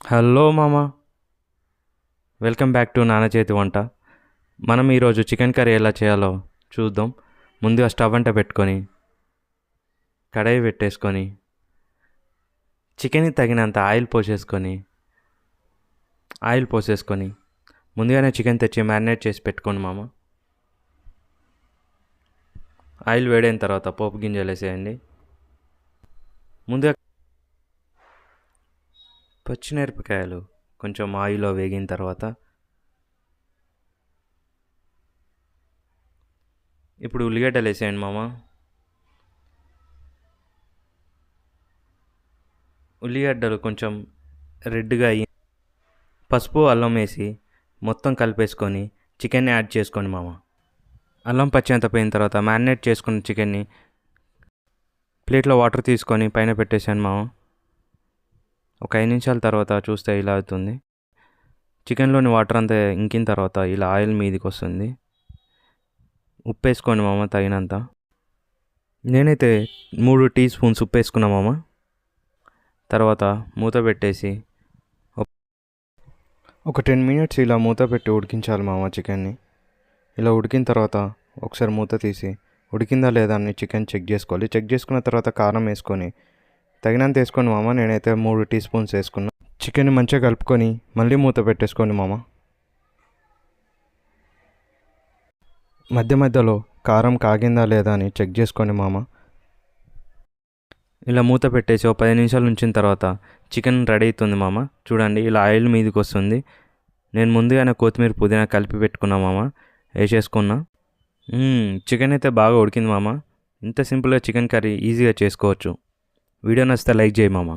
Hello మామ, welcome back to నాన్న చేతి వంట. మనం ఈరోజు చికెన్ కర్రీ ఎలా చేయాలో చూద్దాం. ముందుగా స్టవ్ అంట పెట్టుకొని కడాయి పెట్టేసుకొని చికెన్కి తగినంత ఆయిల్ పోసేసుకొని ముందుగానే చికెన్ తెచ్చి మ్యారినేట్ చేసి పెట్టుకోండి మామ. ఆయిల్ వేడైన తర్వాత పోపు గింజలు వేసేయండి. ముందుగా పచ్చిమిరపకాయలు కొంచెం ఆయిల్లో వేగిన తర్వాత ఇప్పుడు ఉల్లిగడ్డలు వేసేయండి మామ. ఉల్లిగడ్డలు కొంచెం రెడ్గా అయ్యి పసుపు అల్లం వేసి మొత్తం కలిపేసుకొని చికెన్ని యాడ్ చేసుకోండి మామ. అల్లం పచ్చి అంత పోయిన తర్వాత మ్యారినేట్ చేసుకున్న చికెన్ని ప్లేట్లో వాటర్ తీసుకొని పైన పెట్టేసాను మామ. ఒక 5 నిమిషాల తర్వాత చూస్తే ఇలా అవుతుంది. చికెన్లోని వాటర్ అంతా ఇంకిన తర్వాత ఇలా ఆయిల్ మీదకి వస్తుంది. ఉప్పు వేసుకోండి మామ తగినంత. నేనైతే 3 టీ స్పూన్స్ ఉప్పు వేసుకున్నా మామ. తర్వాత మూత పెట్టేసి ఒక 10 మినిట్స్ ఇలా మూత పెట్టి ఉడికించాలి మామ చికెన్ని. ఇలా ఉడికిన తర్వాత ఒకసారి మూత తీసి ఉడికిందా లేదా అని చికెన్ చెక్ చేసుకోవాలి. చెక్ చేసుకున్న తర్వాత కారం వేసుకొని తగినంత వేసుకోండి మామ. నేనైతే 3 టీ స్పూన్స్ వేసుకున్నా. చికెన్ మంచిగా కలుపుకొని మళ్ళీ మూత పెట్టేసుకోండి మామ. మధ్య మధ్యలో కారం కాగిందా లేదా అని చెక్ చేసుకోండి మామ. ఇలా మూత పెట్టేసి ఒక 10 నిమిషాలు ఉంచిన తర్వాత చికెన్ రెడీ అవుతుంది మామ. చూడండి ఇలా ఆయిల్ మీదకి వస్తుంది. నేను ముందుగానే కొత్తిమీర పుదీనా కలిపి పెట్టుకున్నా మామ, వేసేసుకున్నా. చికెన్ అయితే బాగా ఉడికింది మామ. ఇంత సింపుల్గా చికెన్ కర్రీ ఈజీగా చేసుకోవచ్చు. వీడియో నచ్చితే లైక్ చేయి మామ.